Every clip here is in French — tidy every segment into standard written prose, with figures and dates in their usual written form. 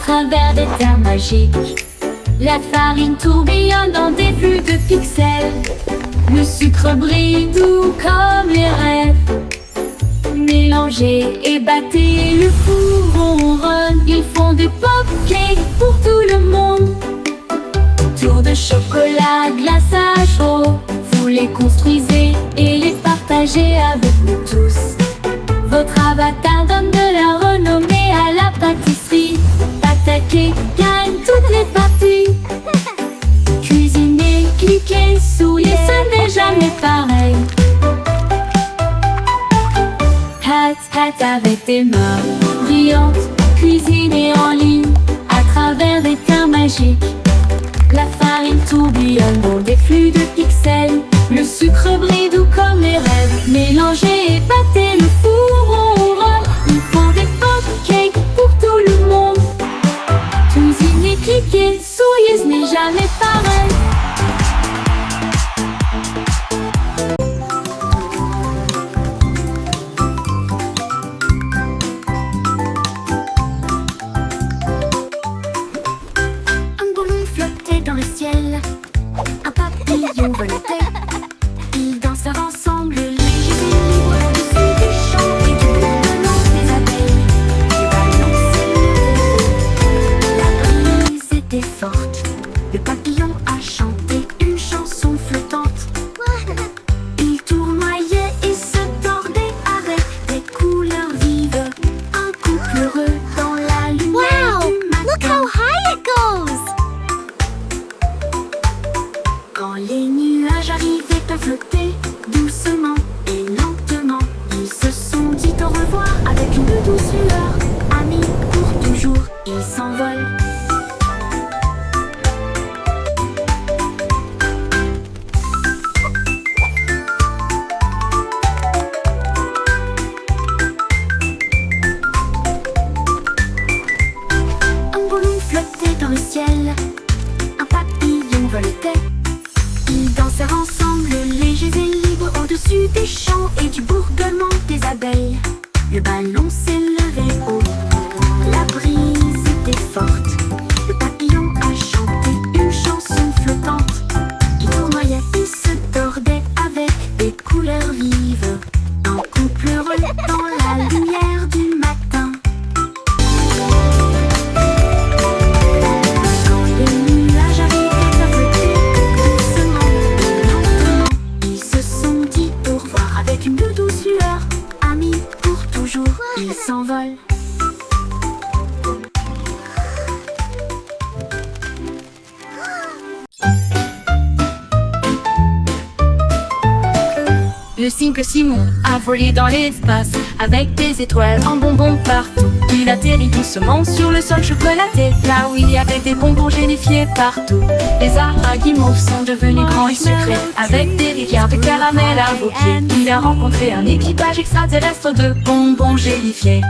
travers des terres magiques. La farine tourbillonne dans des flux de pixels. Le sucre brille doux comme les rêves. Mélangez et battez, le four ronronne. Ils font des pop-cakes pour tout le monde. Tour de chocolat, glaçage chaud. Vous les construisez et les partagez avec nous tous. Votre avatar donne de la renommée à la pâtisserie. Attaquez, gagne toutes les parties. Cuisinez, cliquez, souriez, ce n'est jamais pareil. Hat avec tes mains brillantes, cuisinez en ligne à travers des terres magiques. La farine tourbillonne dans des flux de pixels. Le sucre brille doux comme les rêves. Mélangez et battez, le four ronronne. Ils font des pop-cakes pour tout le monde. Cuisinez, cliquez, souriez, ce n'est jamais pareil. Dans le ciel, un papillon volontaire. Ils dansent ensemble, légers et libres, au-dessus des champs et du bourdonnement des abeilles. Le ballon s'est levé, la brise était forte. Le papillon a chanté une chanson flottante. Il tournoyait et se tordait avec des couleurs vives. Un couple heureux dans la lumière du matin. Look how high it goes! Quand les nuages arrivaient à flotter doucement et lentement, ils se sont dit au revoir avec une douce lueur. Amis pour toujours, ils s'envolent. Un ballon flottait dans le ciel, un papillon volait. Ils dansèrent ensemble, légers et libres, au-dessus des champs et du bourdonnement des abeilles. Le ballon s'est levé haut, la brise était forte. Le papillon a chanté une chanson flottante. Il tournoyait et se tordait avec des couleurs vives. Un couple heureux dans la lumière du matin. Quand les nuages arrivaient à flotter doucement et lentement, ils se sont dit au revoir avec une douce lueur. Amis pour toujours, ils s'envolent. Le simple Simon a volé dans l'espace avec des étoiles en bonbons partout. Il atterrit doucement sur le sol chocolaté, là où il y avait des bonbons gélifiés partout. Les arbres à guimauve sont devenus grands et sucrés, avec des rivières de caramel à vos pieds. Il a rencontré un équipage extraterrestre de bonbons gélifiés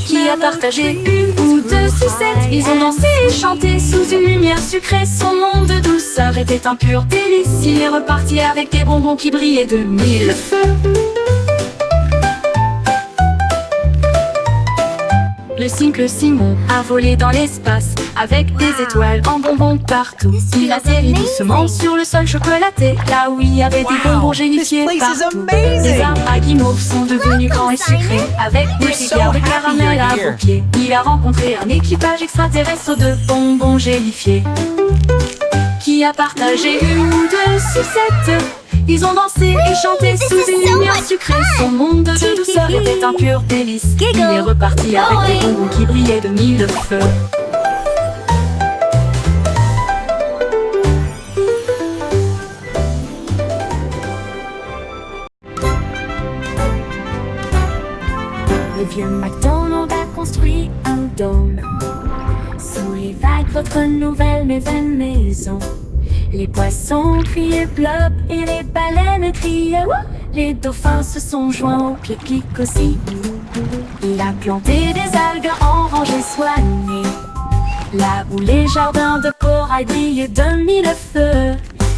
qui a partagé une ou deux sucettes. Ils ont dansé et chanté sous une lumière sucrée. Son monde de douceur était un pur délice. Il est reparti avec des bonbons qui brillaient de mille feux. Le simple Simon a volé dans l'espace avec des étoiles en bonbons partout. Il atterrit doucement sur le sol chocolaté, là où il y avait des bonbons gélifiés partout. Les arbres à guimauve sont devenus grands et sucrés, avec des rivières de caramel à vos pieds. Il a rencontré un équipage extraterrestre de bonbons gélifiés qui a partagé une ou deux sucettes. Ils ont dansé et chanté sous une lumière sucrée. Son monde de douceur était un pur délice. Il est reparti avec des bonbons qui brillaient de mille feux. Le vieux McDonald a construit un dôme sous les vagues, votre nouvelle mais vaine maison. Les poissons criaient plop et les baleines criaient wouh. Les dauphins se sont joints au pique-nique aussi. Il a planté des algues en rangées soignées, là où les jardins de corail brillent de mille feux.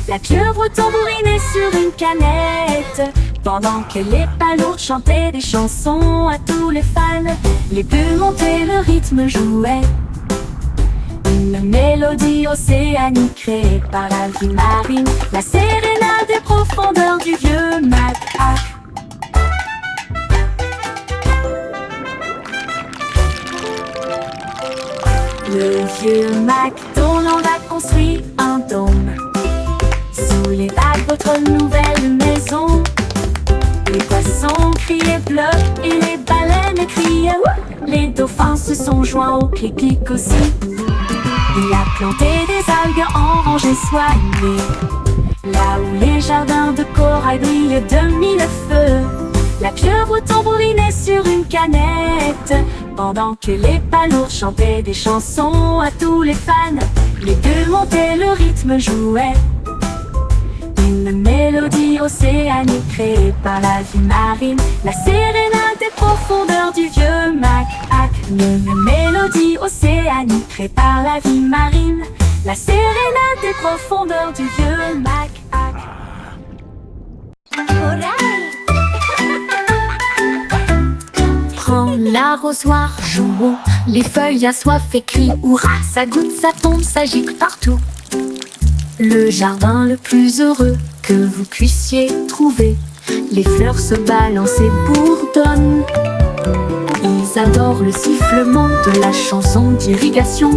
La pieuvre tambourinait sur une canette, pendant que les palourdes chantaient des chansons à tous les fans. Les bulles montaient, le rythme jouait, une mélodie océanique créée par la vie marine, la sérénade des profondeurs du vieux Mac. Le vieux McDonald a construit un dôme sous les vagues, votre nouvelle maison. Les poissons criaient bleu et les baleines criaient ouh. Les dauphins se sont joints au clic-clic aussi. Il a planté des algues en rangées soignées, là où les jardins de corail brillent de mille feux. La pieuvre tambourinait sur une canette, pendant que les palourdes chantaient des chansons à tous les fans. Les bulles montaient, le rythme jouait, une mélodie océanique créée par la vie marine, la sérénade des profondeurs du vieux Mac. Une mélodie océanique créée par la vie marine, la sérénade des profondeurs du vieux Mac. Prends l'arrosoir, jouons, les feuilles assoiffées crient hurrah, ça goutte, ça tombe, ça gicle partout. Le jardin le plus heureux que vous puissiez trouver, les fleurs se balancent et bourdonnent. Ils adorent le sifflement de la chanson d'irrigation.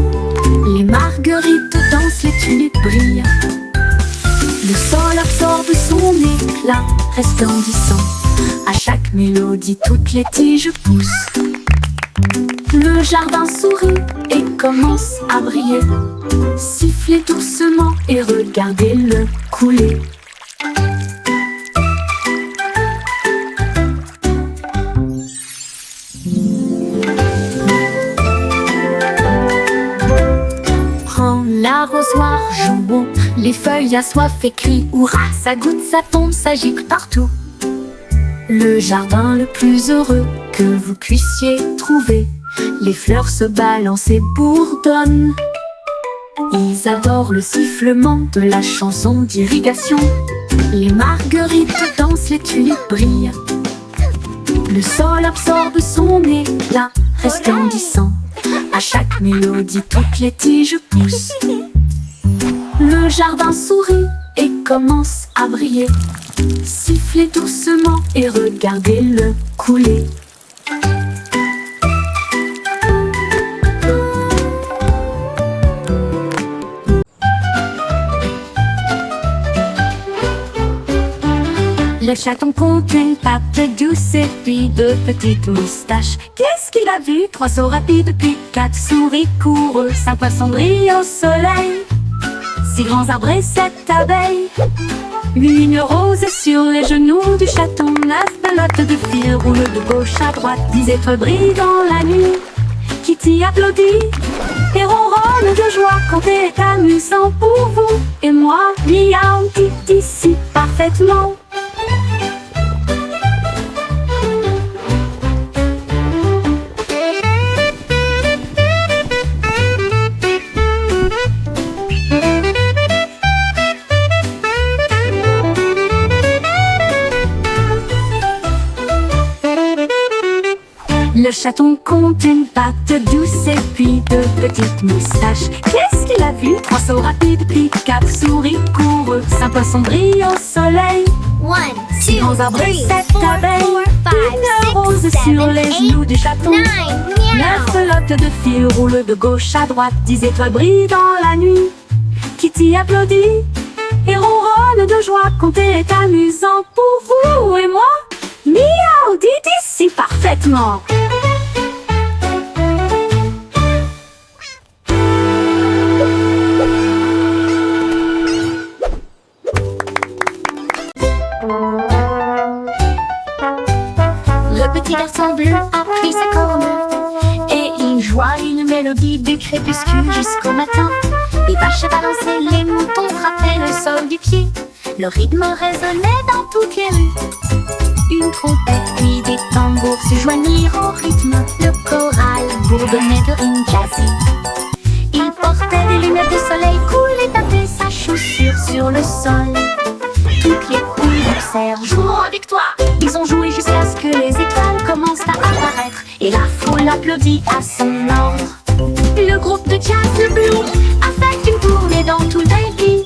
Les marguerites dansent, les tulipes brillent. Le sol absorbe son éclat resplendissant. À chaque mélodie, toutes les tiges poussent. Le jardin sourit et commence à briller. Sifflez doucement et regardez-le couler. Prends l'arrosoir, jouons, les feuilles assoiffées crient hurrah, ça goutte, ça tombe, ça gicle partout. Le jardin le plus heureux que vous puissiez trouver, les fleurs se balancent et bourdonnent. Ils adorent le sifflement de la chanson d'irrigation. Les marguerites dansent, les tulipes brillent. Le sol absorbe son éclat resplendissant. À chaque mélodie, toutes les tiges poussent. Le jardin sourit et commence à briller. Sifflez doucement et regardez-le couler. Le chaton compte une patte douce et puis deux petites moustaches. Qu'est-ce qu'il a vu? 3 sauts rapides puis 4 souris coureux, 5 poissons brillent au soleil, 6 grands arbres et 7 abeilles. Une rose sur les genoux du chaton, 9 pelotes de fil roulent de gauche à droite, 10 étoiles brillent dans la nuit. Kitty applaudit et ronronne de joie. Compter est amusant pour vous et moi. Miaou, dit si parfaitement. Le chaton compte une patte douce et puis 2 petites moustaches. Qu'est-ce qu'il a vu? 3 sauts rapides puis 4 souris coureux, 5 poissons brillent au soleil, 6 grands arbres et 7 abeilles. Une rose sur les genoux du chaton, 9 pelotes de fil roulent de gauche à droite, 10 étoiles brillent dans la nuit. Kitty applaudit et ronronne de joie. Compter est amusant pour vous et moi. Miaou, dit ici parfaitement. Le petit garçon bleu a pris sa corne et il joua une mélodie du crépuscule jusqu'au matin. Les vaches balançaient, les moutons frappaient le sol du pied. Le rythme résonnait dans toutes les rues. Une trompette puis des tambours se joignirent au rythme. Le choral bourdonnait de rimes jazzy. Il portait des lunettes de soleil cool et tapait sa chaussure sur le sol. avec toi. Ils ont joué jusqu'à ce que les étoiles commencent à apparaître et la foule applaudit à son ordre. Le groupe de jazz Blue a fait une tournée dans tout le pays.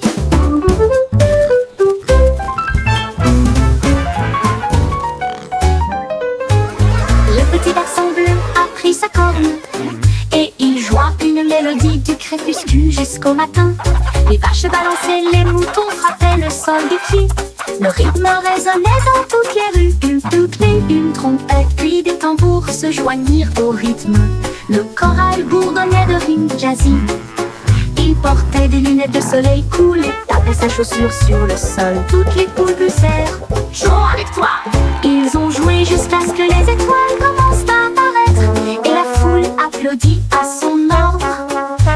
Le petit garçon bleu a pris sa corne et il joua une mélodie du crépuscule jusqu'au matin. Les vaches balançaient, les moutons frappaient le sol du pied. Le rythme résonnait dans toutes les rues, une flûte, une trompette, puis des tambours se joignirent au rythme. Le choral bourdonnait de rimes jazzy. Il portait des lunettes de soleil cool et tapait sa chaussure sur le sol. Toutes les poules poussèrent, Jouons avec toi. ils ont joué jusqu'à ce que les étoiles commencent à apparaître et la foule applaudit à son ordre.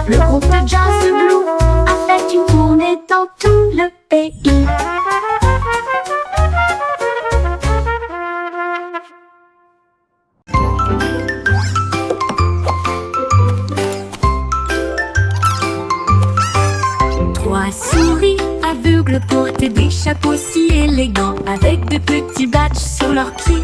Le groupe de jazz Blue a fait une tournée dans tout le pays. Trois souris aveugles portaient des chapeaux si élégants avec de petits badges sur leurs pieds.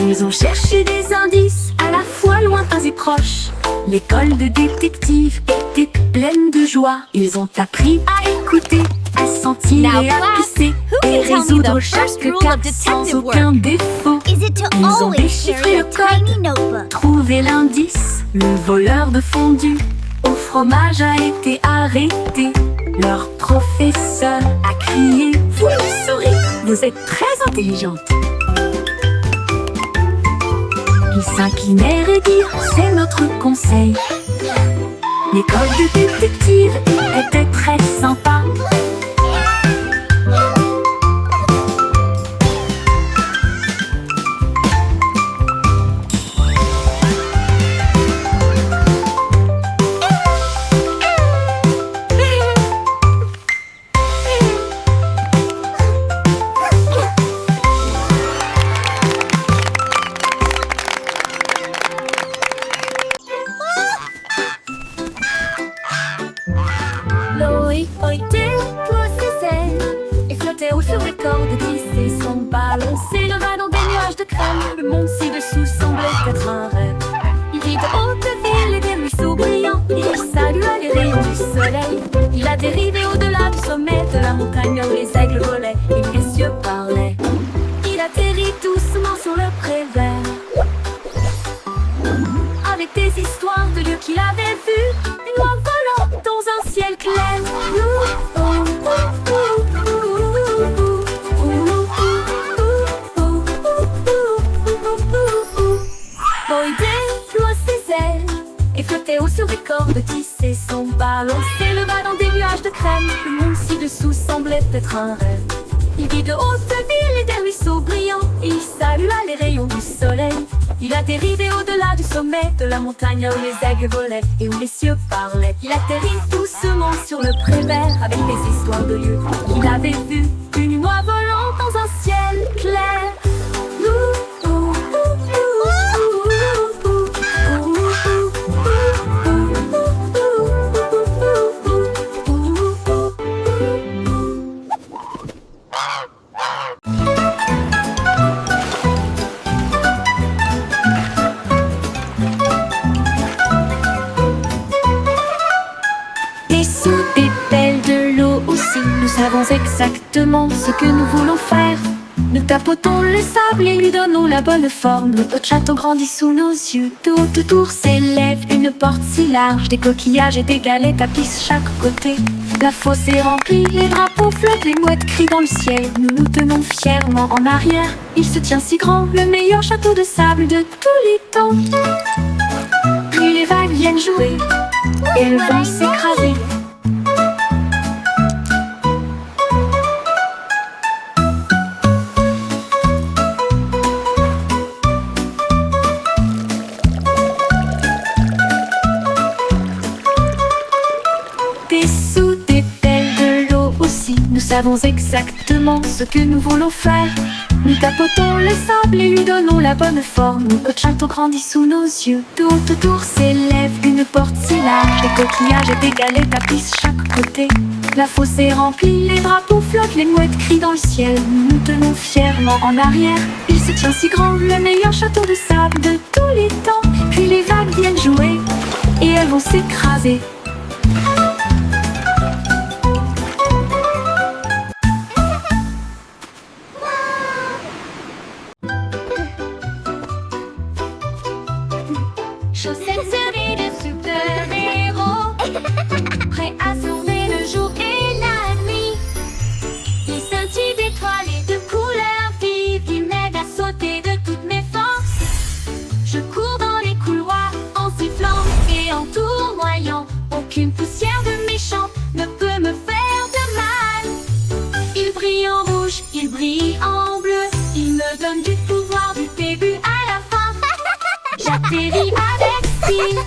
Ils ont cherché des indices à la fois lointains et proches. L'école de détective était pleine de joie. Ils ont appris à écouter, à sentir Now, et à class, pisser who can et tell me résoudre the chaque first rule cas of sans detective aucun work? défaut. Is it to Ils ont always déchiffré carry le a code, tiny notebook? trouvé l'indice. Le voleur de fondue au fromage a été arrêté. Leur professeur a crié: vous le saurez, vous êtes très intelligente. Ils s'inclinèrent et dirent: c'est notre conseil. L'école de détective était très sympa. Loïc pointait tous ses ailes et flottait haut sur les cordes tissées. Son ballon s'éleva dans des nuages de crème. Le monde ci-dessous semblait être un rêve. Il vit de hautes villes et des ruisseaux brillants. Il salua les rayons du soleil. Il a dérivé au-delà du sommet de la montagne où les aigles volaient et les cieux parlaient. Il atterrit doucement sur le prévert avec des histoires de lieux qu'il avait vus. Une oie volant dans un ciel clair. Boy déploie ses ailes et flottait haut sur des cordes tissées. Son ballon s'éleva dans des nuages de crème. Le monde ci-dessous semblait être un rêve. Il vit de hautes villes et des ruisseaux brillants. Il salua les rayons du soleil. Il a dérivé au-delà du sommet de la montagne où les aigles volaient et où les cieux parlaient. Il atterrit doucement sur le prévert avec des histoires de lieux qu'il avait vus. Une oie volant dans un ciel clair. Dessous des pelles de l'eau aussi, nous savons exactement ce que nous voulons faire. Nous tapotons le sable et lui donnons la bonne forme. Notre château grandit sous nos yeux. De haute tour s'élève une porte si large. Des coquillages et des galets tapissent chaque côté. La fosse est remplie, les drapeaux flottent, les mouettes crient dans le ciel. Nous nous tenons fièrement en arrière. Il se tient si grand, le meilleur château de sable de tous les temps. Puis les vagues viennent jouer et elles vont s'écraser. Dessous des pelles de l'eau aussi, nous savons exactement ce que nous voulons faire. Nous tapotons le sable et lui donnons la bonne forme. Notre château grandit sous nos yeux. Tout autour s'élève une porte si large. Des coquillages et des galets tapissent chaque côté. La fosse est remplie, les drapeaux flottent, les mouettes crient dans le ciel. Nous tenons fièrement en arrière. Il se tient si grand, le meilleur château de sable de tous les temps. Puis les vagues viennent jouer et elles vont s'écraser. Chaussettes serrées de super-héros, prêts à sauver le jour et la nuit. Ils scintillent d'étoiles et de couleurs vives, ils m'aident à sauter de toutes mes forces. Je cours dans les couloirs en sifflant et en tournoyant. Aucune poussière de méchant ne peut me faire de mal. Ils brillent en rouge, ils brillent en bleu, ils me donnent du pouvoir du début à la fin. J'atterris avec style,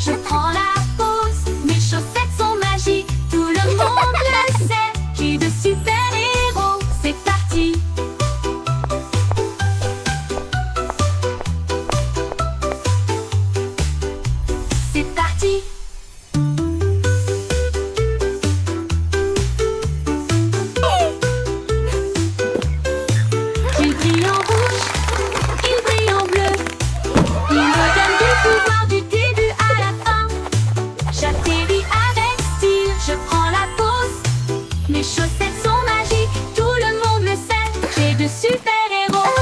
je prends la pause. Mes chaussettes sont magiques, tout le monde le sait. J'ai de super-héros, c'est parti. C'est parti. Il brille en rouge, il brille en bleu, il me donne du pouvoir du début à la fin. J'atterris avec style, je prends la pause. Mes chaussettes sont magiques, tout le monde le sait. J'ai de super-héros.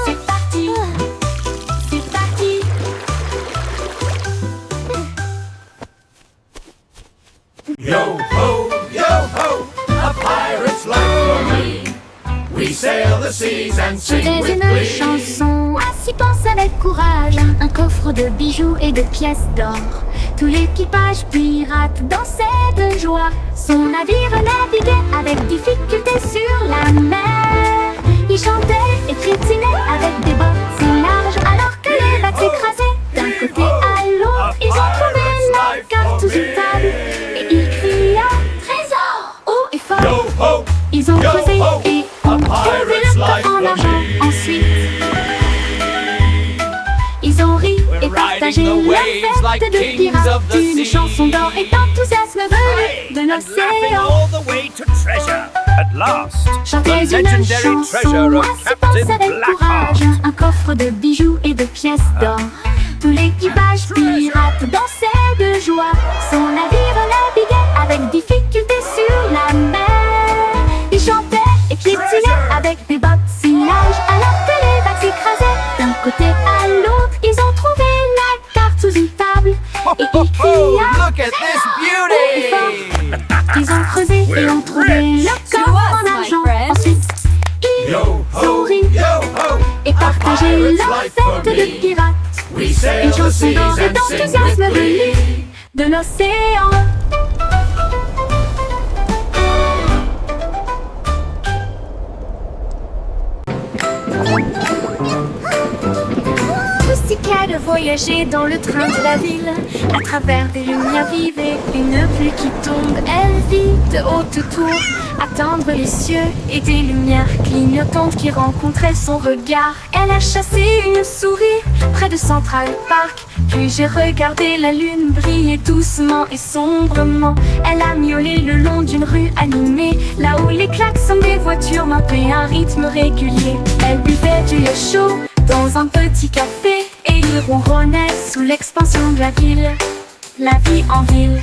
C'est parti, c'est parti. Yo ho, a pirate's life for me. We sail the seas and sing C'était with une glee. chanson, ainsi pense avec courage. Un coffre de bijoux et de pièces d'or. Tout l'équipage pirate dansait de joie. Son navire naviguait avec difficulté sur la mer. Il chantait et piétinait avec des bottes si larges, alors que les vagues s'écrasaient d'un côté à l'autre. Ils ont trouvé la carte sous une table et ils criaient trésor haut et fort. Yo ho, Ils ont yo creusé ho, et a ont trouvé pirate's le life coffre en for argent. me. Ensuite, ils ont ri et partagé riding the la waves like fête de kings pirates. of the Une sea. chanson d'or et d'enthousiasme venu de and laughing l'océan. all the way to treasure. At last, Chantez the une legendary chanson, treasure of ainsi pense Captain avec Blackheart. courage. Un coffre de bijoux et de pièces d'or. Tout l'équipage pirate dansait de joie. Son navire naviguait avec difficulté sur la mer. Il chantait et piétinait avec des bottes si larges, alors que les vagues s'écrasaient d'un côté à l'autre. Ils ont trouvé la carte sous une table et ils Oh, criaient look at this haut et fort. beauty! Ils ont creusé et ont trouvé le coffre en argent. Ensuite, ils yo ont ho, ri yo ho, et partagé pirate's leur life for fête de me. pirates. We sail Une the chanson seas d'or et and sing d'enthousiasme with venue glee. de l'océan. Pussycat de voyager dans le train de la ville, à travers des lumières vives et une pluie qui tombe. Elle vit de haute tour, atteindre les cieux et des lumières clignotantes qui rencontraient son regard. Elle a chassé une souris près de Central Park, puis j'ai regardé la lune briller doucement et sombrement. Elle a miaulé le long d'une rue animée, là où les klaxons des voitures marquaient un rythme régulier. Elle buvait du lait chaud dans un petit café et il ronronnait sous l'expansion de la ville. La vie en ville,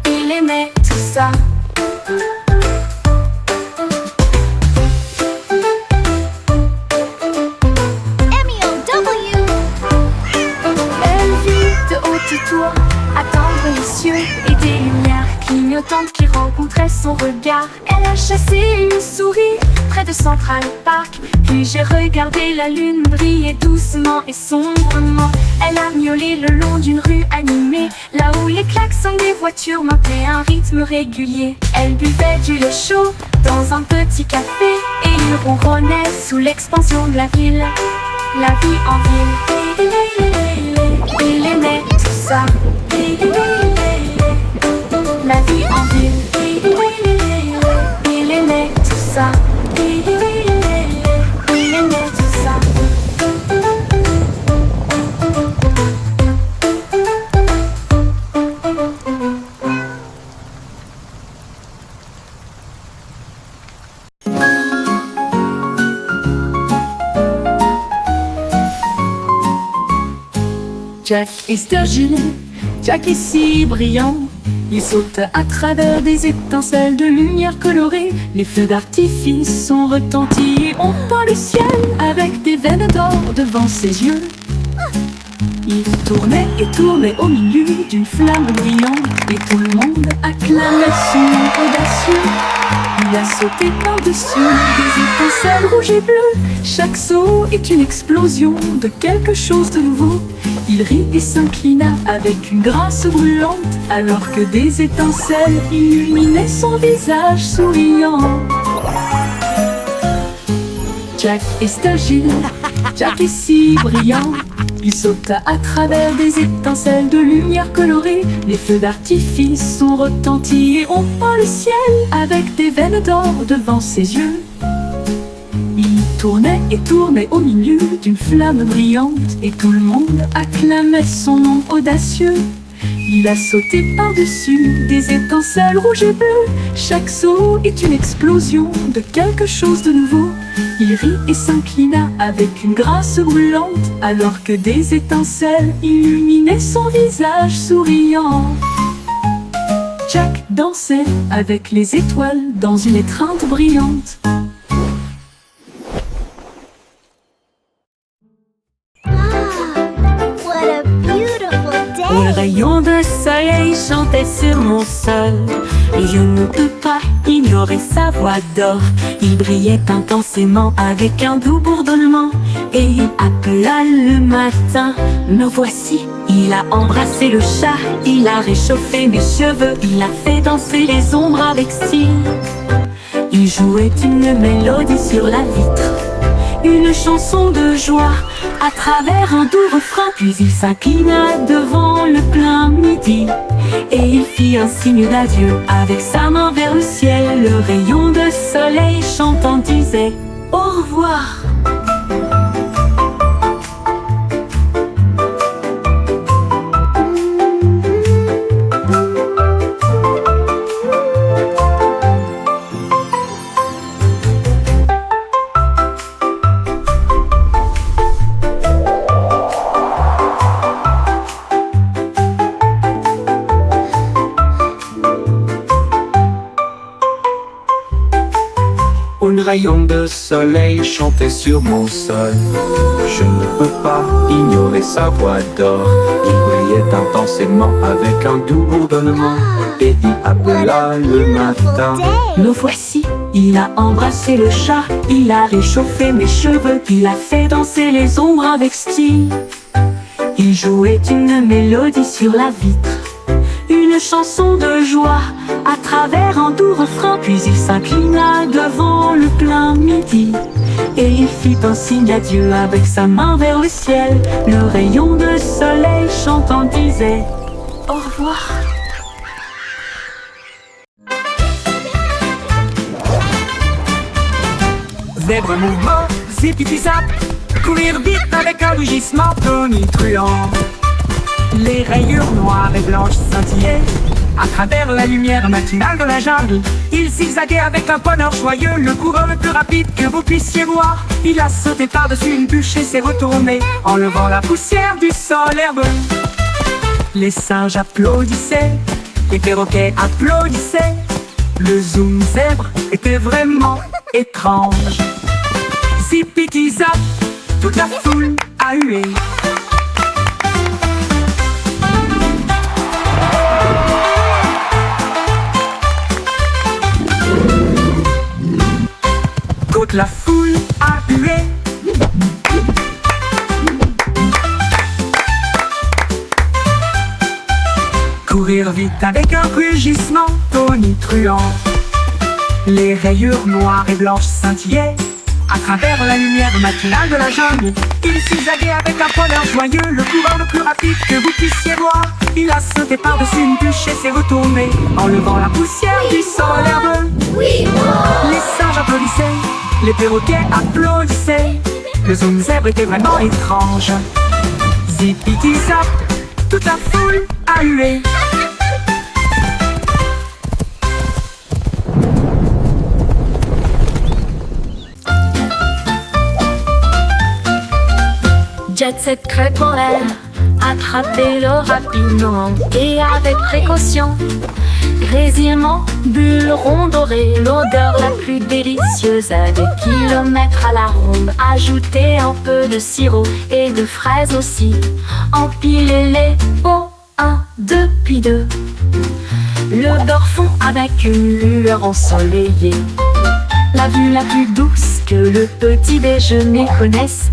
il aimait tout ça. M-E-O-W. Elle vit de haute tour, attendre les cieux et des lumières clignotantes qui rencontraient son regard. Elle a chassé une souris près de Central Park, puis j'ai regardé la lune briller doucement et sombrement. Elle a miaulé le long d'une rue animée, là où les klaxons des voitures marquaient un rythme régulier. Elle buvait du lait chaud dans un petit café et il ronronnait sous l'expansion de la ville. La vie en ville, il aimait tout ça. La vie en ville, il aimait tout ça. Jack et Sturgill, Jack est si brillant. Il saute à travers des étincelles de lumière colorée. Les feux d'artifice sont retentis et on peint le ciel avec des veines d'or devant ses yeux. Il tournait et tournait au milieu d'une flamme brillante et tout le monde acclamait son nom audacieux. Il a sauté par-dessus des étincelles rouges et bleues. Chaque saut est une explosion de quelque chose de nouveau. Il rit et s'inclina avec une grâce brûlante, alors que des étincelles illuminaient son visage souriant. Jack est Sturgill, Jack est si brillant. Il saute à travers des étincelles de lumière colorée. Les feux d'artifice sont retentis et on peint le ciel avec des veines d'or devant ses yeux. Il tournait et tournait au milieu d'une flamme brillante et tout le monde acclamait son nom audacieux. Il a sauté par-dessus des étincelles rouges et bleues. Chaque saut est une explosion de quelque chose de nouveau. Il rit et s'inclina avec une grâce brûlante, alors que des étincelles illuminaient son visage souriant. Jack dansait avec les étoiles dans une étreinte brillante. What a beautiful Les day! rayons de soleil chantaient sur mon sol, et je ne peux pas ignorer sa voix d'or. Il brillait intensément avec un doux bourdonnement, et il appela le matin. Me voici, il a embrassé le chat, il a réchauffé mes cheveux, il a fait danser les ombres avec style. Il jouait une mélodie sur la vitre, une chanson de joie à travers un doux refrain. Puis il s'inclina devant le plein midi et il fit un signe d'adieu avec sa main vers le ciel. Le rayon de soleil chantant disait au revoir. Un rayon de soleil chantait sur mon sol. Je ne peux pas ignorer sa voix d'or. Il brillait intensément avec un doux bourdonnement, et il appela le matin. Me voici, il a embrassé le chat, il a réchauffé mes cheveux, il a fait danser les ombres avec style. Il jouait une mélodie sur la vitre, une chanson de joie à travers un doux refrain. Puis il s'inclina devant le plein midi et il fit un signe d'adieu avec sa main vers le ciel. Le rayon de soleil chantant disait au revoir. Zèbre mouvement, zip-zip-zap, courir vite avec un rugissement tonitruant. Les rayures noires et blanches scintillaient à travers la lumière matinale de la jungle. Il zigzaguait avec un bonheur joyeux, le coureur le plus rapide que vous puissiez voir. Il a sauté par-dessus une bûche et s'est retourné, enlevant la poussière du sol herbeux. Les singes applaudissaient, les perroquets applaudissaient. Le zoom zèbre était vraiment étrange. Zip-zip-zap, toute la foule a hué. Toute la foule a hué. Courir vite avec un rugissement tonitruant. Les rayures noires et blanches scintillaient à travers la lumière matinale de la jungle. Il zigzaguait avec un bonheur joyeux, le coureur le plus rapide que vous puissiez voir. Il a sauté par-dessus une bûche et s'est retourné, enlevant la poussière du sol herbeux. Les singes applaudissaient, les perroquets applaudissaient. Le zoom zèbre était vraiment étrange. Zip-zip-zap, toute la foule a hué. Jet set crête en l'air, attrapez-le rapidement et avec précaution. Grésillement, bulles rondes dorées, l'odeur la plus délicieuse. À des kilomètres à la ronde, ajoutez un peu de sirop et de fraises aussi. Empilez-les au 1, 2, puis 2. Le beurre fond avec une lueur ensoleillée. La vue la plus douce que le petit déjeuner connaisse.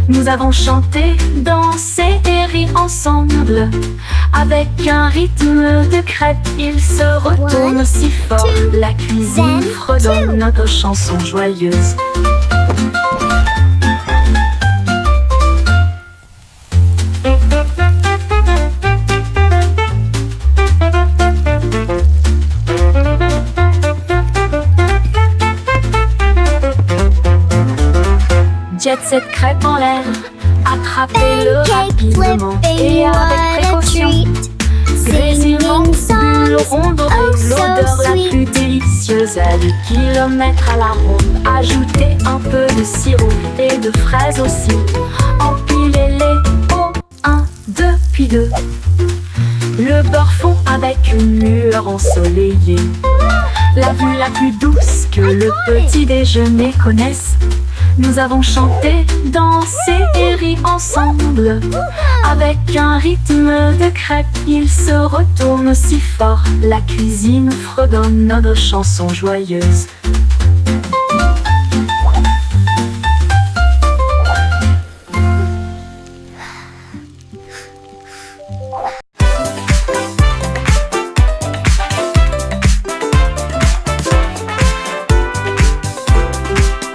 Nous avons chanté, dansé et ri ensemble. Avec un rythme de crêpe, il se retourne si fort. La cuisine fredonne notre chanson joyeuse. Jet set crêpe en l'air, attrapez-le rapidement et avec précaution. Grésillement, bulles rondes dorées, l'odeur la plus délicieuse. À des kilomètres à la ronde, ajoutez un peu de sirop et de fraises aussi. Empilez-les au 1, 2, puis 2. Le beurre fond avec une lueur ensoleillée. La vue la plus douce que le petit déjeuner connaisse. Nous avons chanté, dansé et ri ensemble. Avec un rythme de crêpe, il se retourne si fort. La cuisine fredonne notre chanson joyeuse.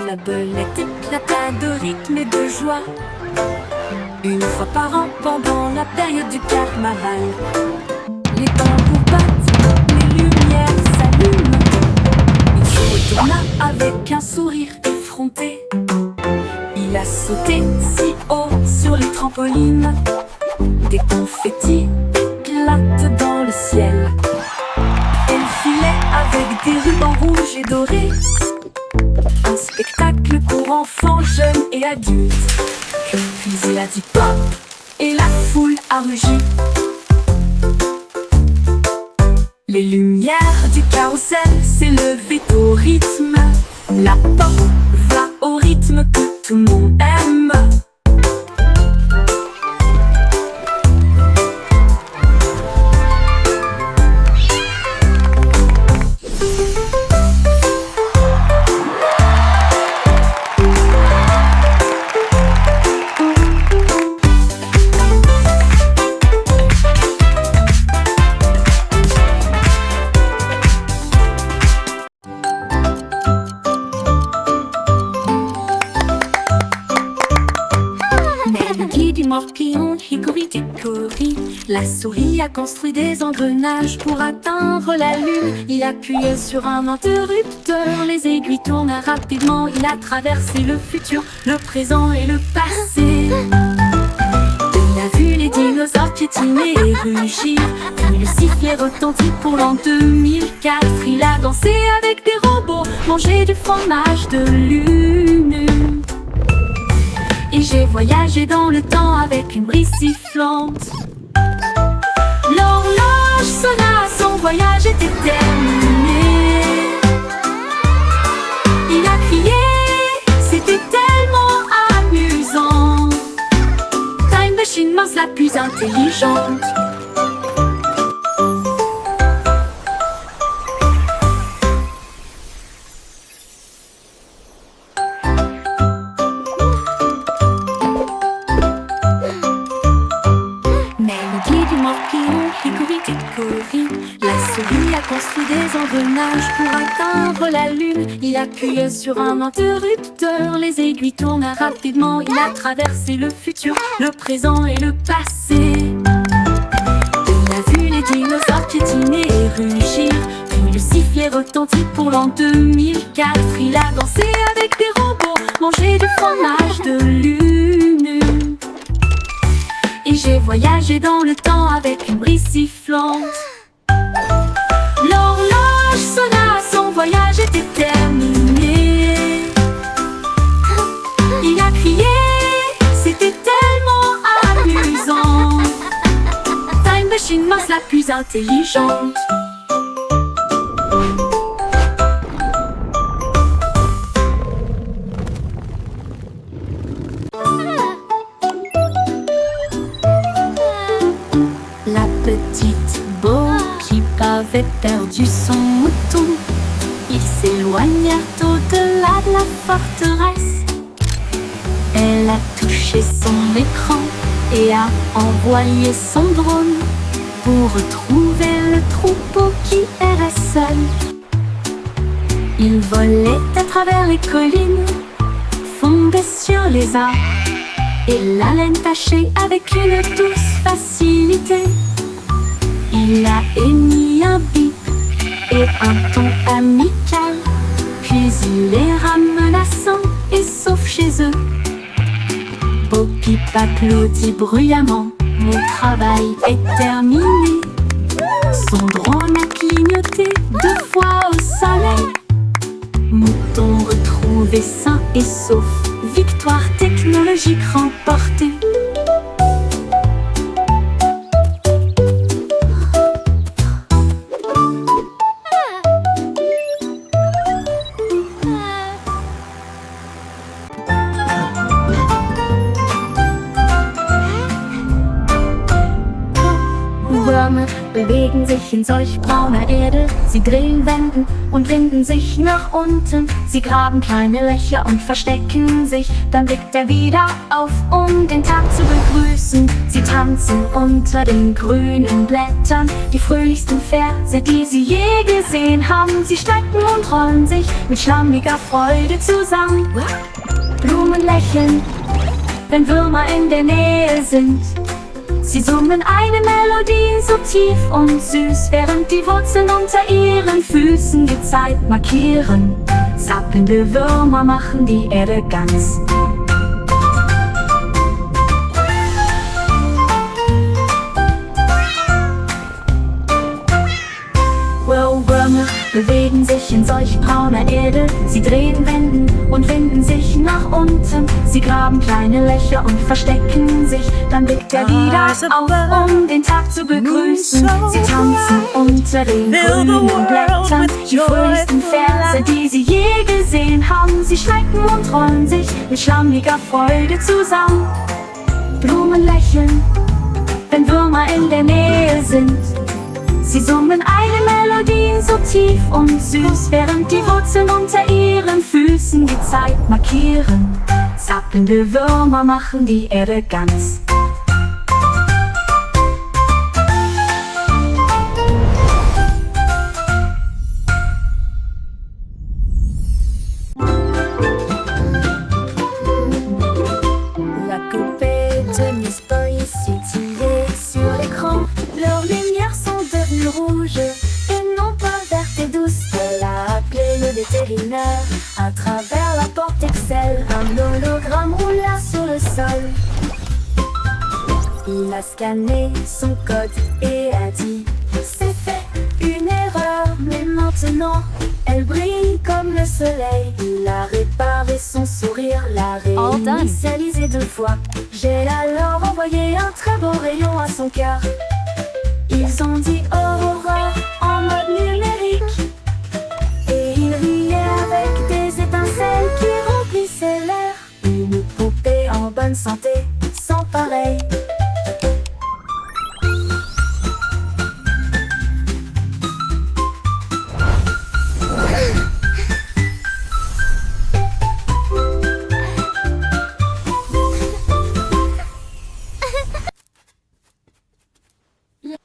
La belette éclata de rythme et de joie. Une fois par an pendant la période du carnaval. Les tambours battent, les lumières s'allument. Il se retourna avec un sourire effronté. Il a sauté si haut sur les trampolines. Des confettis éclatent dans le ciel. Elle filait avec des rubans rouges et dorés. Un spectacle pour enfants, jeunes et adultes. Puis il a dit pop et la foule a rugi. Les lumières du carrousel s'élevaient au rythme. La pop va au rythme que tout le monde aime. La souris a construit des engrenages pour atteindre la lune. Il appuyait sur un interrupteur, les aiguilles tournent rapidement. Il a traversé le futur, le présent et le passé. Il a vu les dinosaures piétiner et rugir. Puis le sifflet retentit pour l'an 2004. Il a dansé avec des robots, mangé du fromage de lune. Et j'ai voyagé dans le temps avec une brise sifflante. L'horloge sonna, son voyage était terminé. Il a crié, c'était tellement amusant. Time Machine Mouse la plus intelligente. La souris a construit des engrenages pour atteindre la lune. Il appuyait sur un interrupteur, les aiguilles tournent rapidement. Il a traversé le futur, le présent et le passé. Il a vu les dinosaures piétiner et rugir. Puis le sifflet retentit pour l'an 2004. Il a dansé avec des robots, mangé du fromage de lune. Et j'ai voyagé dans le temps avec une brise sifflante. L'horloge sonna, son voyage était terminé. Il a crié, c'était tellement amusant. la plus intelligente. La petite Bo Peep avait perdu son mouton. Ils s'éloignèrent au-delà de la forteresse. Elle a touché son écran et a envoyé son drone pour retrouver le troupeau qui errait seul. Il volait à travers les collines, fondait sur les arbres et la laine tachée avec une douce facilité. Il a émis un bip et un ton amical, puis il les ramena sains et saufs chez eux. Bo Peep applaudit bruyamment, mon travail est terminé. Son drone a clignoté 2 fois au soleil. Mouton retrouvé sain et sauf, victoire technologique remportée. Würmer bewegen sich in solch brauner Erde. Sie drehen, wenden und winden sich nach unten. Sie graben kleine Löcher und verstecken sich. Dann blickt er wieder auf, um den Tag zu begrüßen. Sie tanzen unter den grünen Blättern, die fröhlichsten Verse, die sie je gesehen haben. Sie strecken und rollen sich mit schlammiger Freude zusammen. Blumen lächeln, wenn Würmer in der Nähe sind. Sie summen eine Melodie so tief und süß, während die Wurzeln unter ihren Füßen die Zeit markieren. Zappelnde Würmer machen die Erde ganz. Würmer bewegen sich in solch brauner Erde. Sie drehen, wenden und winden sich nach unten. Sie graben kleine Löcher und verstecken sich. Dann blickt er wieder auf, um den Tag zu begrüßen. Sie tanzen unter den grünen Blättern, die fröhlichsten Verse, die sie je gesehen haben. Sie schrecken und rollen sich mit schlammiger Freude zusammen. Blumen lächeln, wenn Würmer in der Nähe sind. Sie summen eine Melodie so tief und süß, während die Wurzeln unter ihren Füßen die Zeit markieren. Zappelnde Würmer machen die Erde ganz. La poupée de Miss Boy s'étillait sur l'écran. Leurs lumières sont devenues rouges et non pas vertes et douces. Elle a appelé le vétérinaire à travers la porte Excel. Un hologramme roula sur le sol. Il a scanné son code et a dit: c'est fait, une erreur, mais maintenant elle brille comme le soleil. Il a réparé son sourire, l'a réinitialisé 2 fois. J'ai alors envoyé un très beau rayon à son cœur. Ils ont dit Aurora en mode numérique. Et il riait avec des étincelles qui remplissaient l'air. Une poupée en bonne santé, sans pareil.